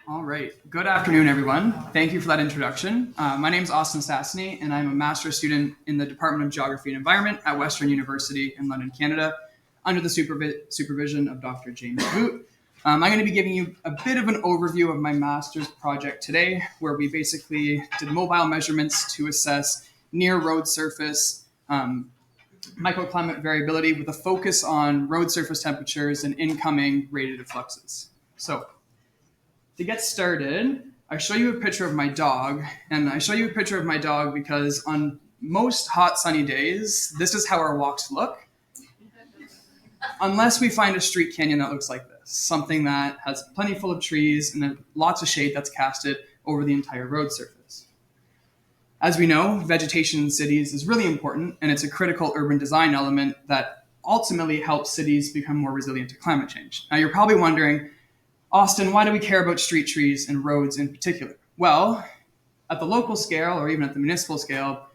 All right. Good afternoon, everyone. Thank you for that introduction. My name is Austine Stastny, and I'm a master's student in the Department of Geography and Environment at Western University in London, Canada, under the supervision of Dr. James Voogt. I'm going to be giving you a bit of an overview of my master's project today, where we basically did mobile measurements to assess near road surface microclimate variability with a focus on road surface temperatures and incoming radiative fluxes. So, to get started, I show you a picture of my dog, and I show you a picture of my dog because on most hot sunny days, this is how our walks look, unless we find a street canyon that looks like this, something that has plenty full of trees and then lots of shade that's casted over the entire road surface. As we know, vegetation in cities is really important, and it's a critical urban design element that ultimately helps cities become more resilient to climate change. Now, you're probably wondering, Austine, why do we care about street trees and roads in particular? Well, at the local scale or even at the municipal scale,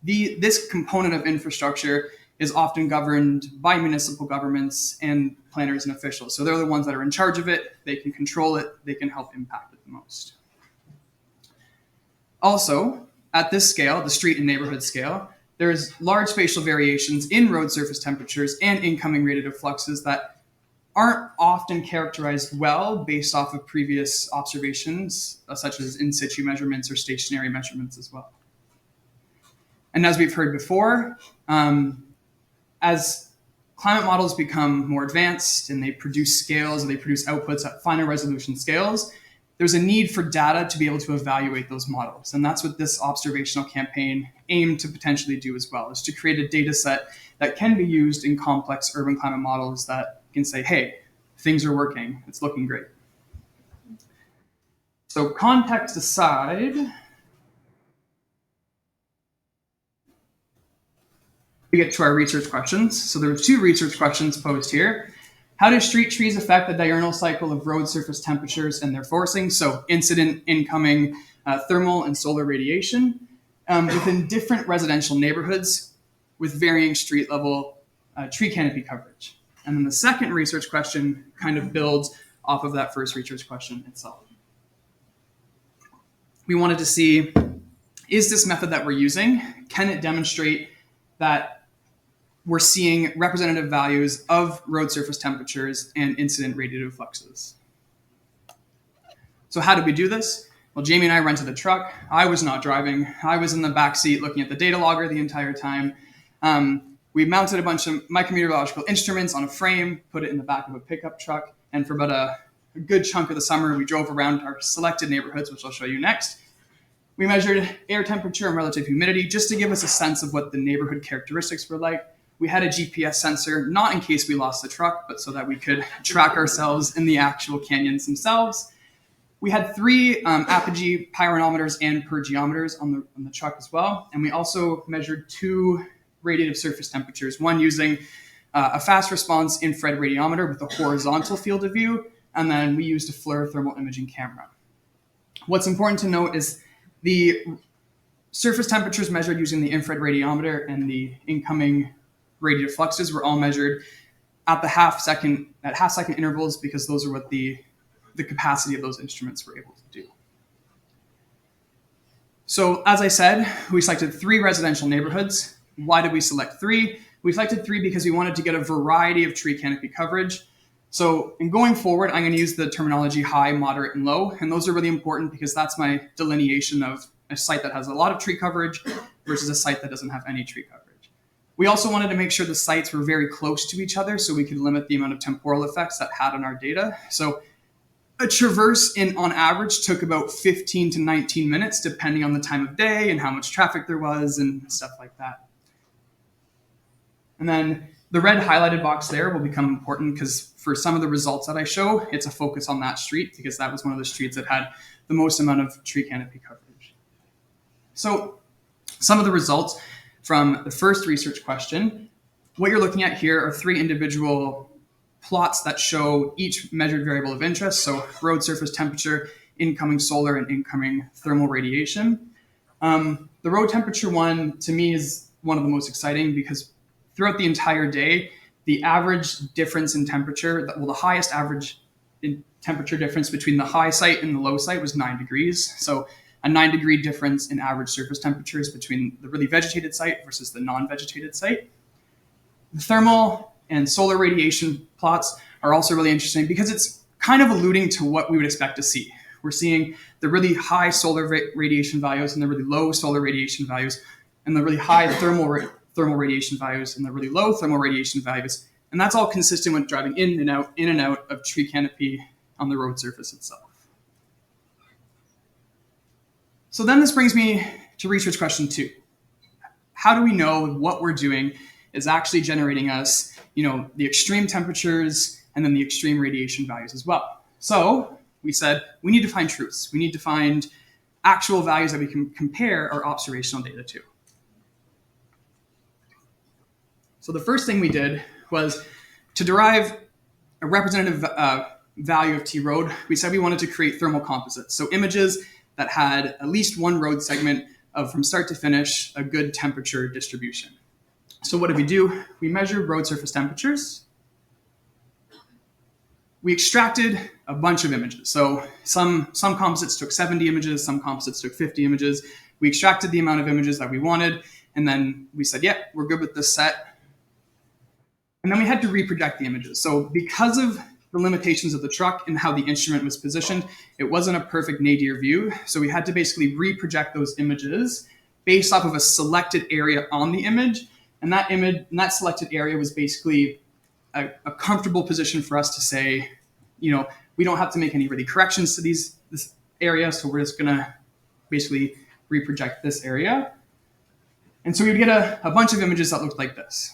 this component of infrastructure is often governed by municipal governments and planners and officials. So they're the ones that are in charge of it, they can control it, they can help impact it the most. Also, at this scale, the street and neighborhood scale, there's large spatial variations in road surface temperatures and incoming radiative fluxes that aren't often characterized well based off of previous observations, such as in situ measurements or stationary measurements as well. And as we've heard before, as climate models become more advanced and they produce scales, or they produce outputs at finer resolution scales, there's a need for data to be able to evaluate those models. And that's what this observational campaign aimed to potentially do as well, is to create a data set that can be used in complex urban climate models that can say, hey, things are working, it's looking great. So context aside, we get to our research questions. So there were two research questions posed here. How do street trees affect the diurnal cycle of road surface temperatures and their forcing? So incident, incoming thermal and solar radiation within different residential neighborhoods with varying street level tree canopy coverage. And then the second research question kind of builds off of that first research question itself. We wanted to see, is this method that we're using, can it demonstrate that we're seeing representative values of road surface temperatures and incident radiative fluxes? So how did we do this? Well, Jamie and I rented a truck. I was not driving. I was in the back seat looking at the data logger the entire time. We mounted a bunch of micrometeorological instruments on a frame, put it in the back of a pickup truck, and for about a good chunk of the summer, we drove around our selected neighborhoods, which I'll show you next. We measured air temperature and relative humidity just to give us a sense of what the neighborhood characteristics were like. We had a GPS sensor, not in case we lost the truck, but so that we could track ourselves in the actual canyons themselves. We had three apogee pyranometers and pyrgeometers on the truck as well, and we also measured two radiative surface temperatures, one using a fast response infrared radiometer with a horizontal field of view, and then we used a FLIR thermal imaging camera. What's important to note is the surface temperatures measured using the infrared radiometer and the incoming radiative fluxes were all measured at half second intervals, because those are what the capacity of those instruments were able to do. So as I said, we selected three residential neighborhoods. Why did we select three? We selected three because we wanted to get a variety of tree canopy coverage. So in going forward, I'm going to use the terminology high, moderate, and low. And those are really important because that's my delineation of a site that has a lot of tree coverage versus a site that doesn't have any tree coverage. We also wanted to make sure the sites were very close to each other so we could limit the amount of temporal effects that had on our data. So a traverse on average took about 15 to 19 minutes, depending on the time of day and how much traffic there was and stuff like that. And then the red highlighted box there will become important because for some of the results that I show, it's a focus on that street because that was one of the streets that had the most amount of tree canopy coverage. So some of the results from the first research question, what you're looking at here are three individual plots that show each measured variable of interest. So road surface temperature, incoming solar and incoming thermal radiation. The road temperature one to me is one of the most exciting because throughout the entire day, the average difference in temperature, well, the highest average in temperature difference between the high site and the low site was 9 degrees. So a 9-degree difference in average surface temperatures between the really vegetated site versus the non-vegetated site. The thermal and solar radiation plots are also really interesting because it's kind of alluding to what we would expect to see. We're seeing the really high solar radiation values and the really low solar radiation values, and the really high thermal radiation values and the really low thermal radiation values. And that's all consistent with driving in and out of tree canopy on the road surface itself. So then this brings me to research question 2. How do we know what we're doing is actually generating us, the extreme temperatures and then the extreme radiation values as well? So we said we need to find truths. We need to find actual values that we can compare our observational data to. So the first thing we did was to derive a representative value of T road. We said we wanted to create thermal composites, so images that had at least one road segment of, from start to finish, a good temperature distribution. So what did we do? We measured road surface temperatures. We extracted a bunch of images. So some composites took 70 images, some composites took 50 images. We extracted the amount of images that we wanted, and then we said, yeah, we're good with this set. And then we had to reproject the images. So because of the limitations of the truck and how the instrument was positioned, it wasn't a perfect nadir view. So we had to basically reproject those images based off of a selected area on the image. And that selected area was basically a comfortable position for us to say, we don't have to make any really corrections to this area. So we're just gonna basically reproject this area. And so we would get a bunch of images that looked like this.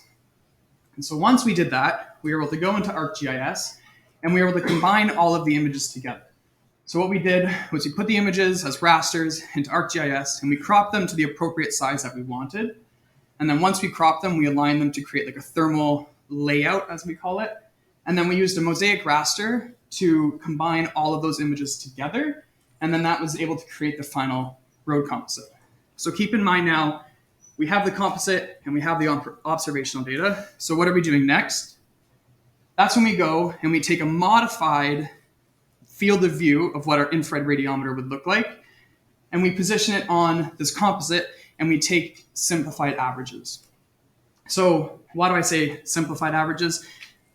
And so once we did that, we were able to go into ArcGIS and we were able to combine all of the images together. So what we did was we put the images as rasters into ArcGIS and we cropped them to the appropriate size that we wanted. And then once we cropped them, we aligned them to create like a thermal layout, as we call it. And then we used a mosaic raster to combine all of those images together. And then that was able to create the final road composite. So keep in mind now, we have the composite and we have the observational data. So what are we doing next? That's when we go and we take a modified field of view of what our infrared radiometer would look like. And we position it on this composite and we take simplified averages. So why do I say simplified averages?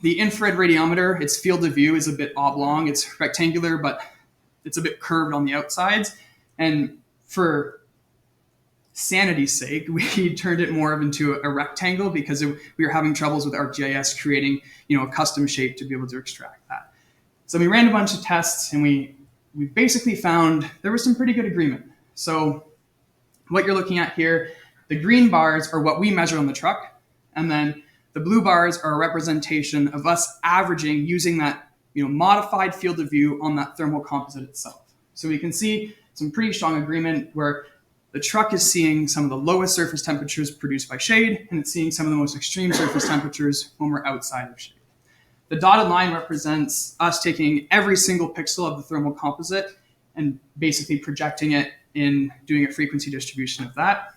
The infrared radiometer, its field of view is a bit oblong. It's rectangular, but it's a bit curved on the outsides. And for sanity's sake, we turned it more into a rectangle because we were having troubles with ArcGIS creating, a custom shape to be able to extract that. So we ran a bunch of tests and we basically found there was some pretty good agreement. So what you're looking at here, the green bars are what we measure on the truck, and then the blue bars are a representation of us averaging using that modified field of view on that thermal composite itself. So we can see some pretty strong agreement where the truck is seeing some of the lowest surface temperatures produced by shade, and it's seeing some of the most extreme surface temperatures when we're outside of shade. The dotted line represents us taking every single pixel of the thermal composite and basically projecting it in doing a frequency distribution of that.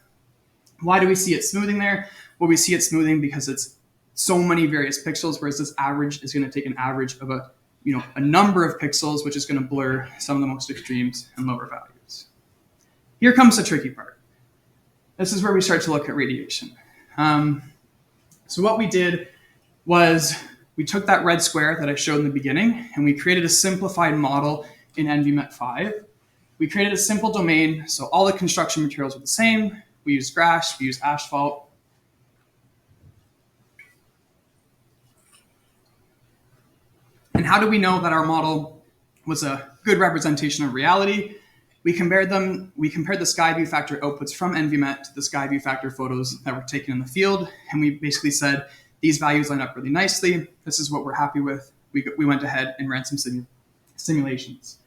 Why do we see it smoothing there? Well, we see it smoothing because it's so many various pixels, whereas this average is going to take an average of a number of pixels, which is going to blur some of the most extremes and lower values. Here comes the tricky part. This is where we start to look at radiation. So what we did was we took that red square that I showed in the beginning and we created a simplified model in NVMet5. We created a simple domain, so all the construction materials are the same. We used grass, we used asphalt. And how do we know that our model was a good representation of reality? We compared the sky view factor outputs from NVMet to the sky view factor photos that were taken in the field. And we basically said, these values line up really nicely. This is what we're happy with. We went ahead and ran some simulations.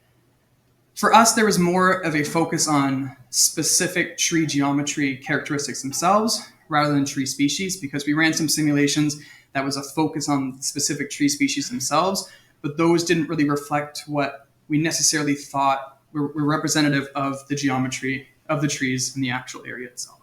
For us, there was more of a focus on specific tree geometry characteristics themselves rather than tree species, because we ran some simulations that was a focus on specific tree species themselves, but those didn't really reflect what we necessarily thought were representative of the geometry of the trees in the actual area itself.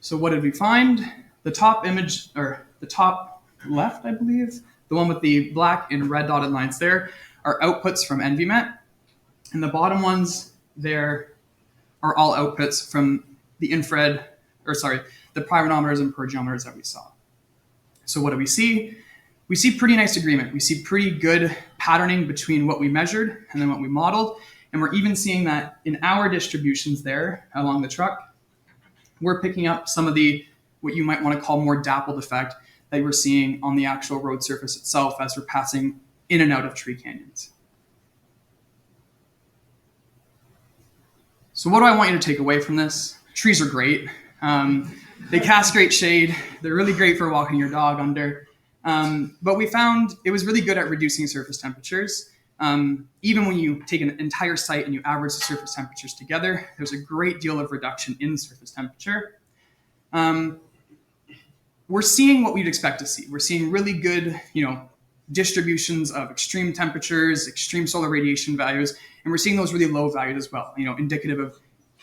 So what did we find? The top image, or the top left, I believe, the one with the black and red dotted lines there, are outputs from EnviMet. And the bottom ones there are all outputs from the infrared, the pyranometers and pyrogenometers that we saw. So what do we see? We see pretty nice agreement. We see pretty good patterning between what we measured and then what we modeled. And we're even seeing that in our distributions there along the truck, we're picking up some of the, what you might want to call more dappled effect that we're seeing on the actual road surface itself as we're passing in and out of tree canyons. So what do I want you to take away from this? Trees are great. They cast great shade. They're really great for walking your dog under. But we found it was really good at reducing surface temperatures. Even when you take an entire site and you average the surface temperatures together, there's a great deal of reduction in surface temperature. We're seeing what we'd expect to see. We're seeing really good, distributions of extreme temperatures, extreme solar radiation values, and we're seeing those really low valued as well, indicative of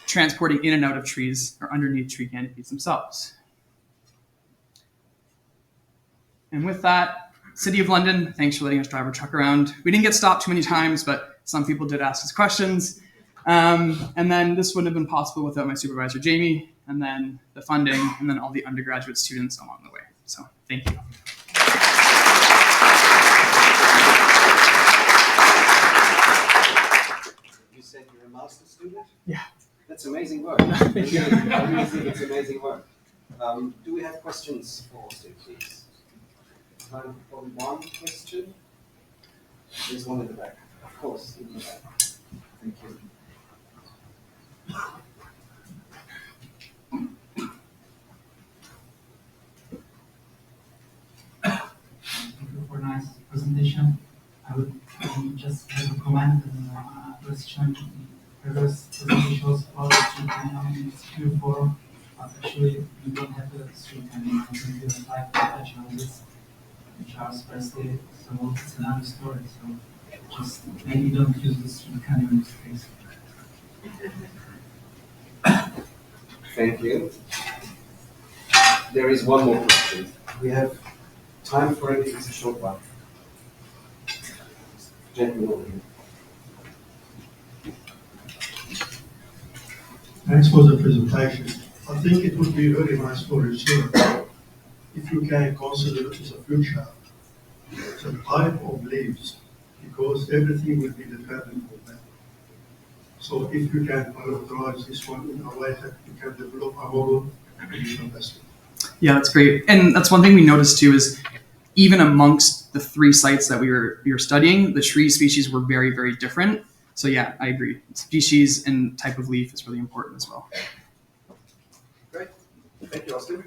transporting in and out of trees or underneath tree canopies themselves. And with that, City of London, thanks for letting us drive our truck around. We didn't get stopped too many times, but some people did ask us questions. And then this wouldn't have been possible without my supervisor, Jamie, and then the funding, and then all the undergraduate students along the way. So thank you. You said you're a master's student? Yeah. That's amazing work. Thank you. I really think it's amazing work. Do we have questions for Austine, please? Time for one question. There's one in the back. Of course, in the back. Thank you. Thank you for a nice presentation. I would just have a comment and a question. Previous presentation was about the street canyon in Q4, but actually we don't have a street canyon. I think we have like attached houses which are sparsely, so it's another story. So just maybe don't use the street canyon in this case. Thank you. There is one more question. We have time for it if it's a short one. Gentleman over here. Thanks for the presentation. I think it would be very nice for research if you can consider it as a future the type of leaves, because everything will be dependent on that. So if you can characterize this one in a way that you can develop a model, it would be fantastic. Yeah, that's great. And that's one thing we noticed too is even amongst the three sites that we were studying, the tree species were very, very different. So yeah, I agree. Species and type of leaf is really important as well. Great. Thank you, Austine.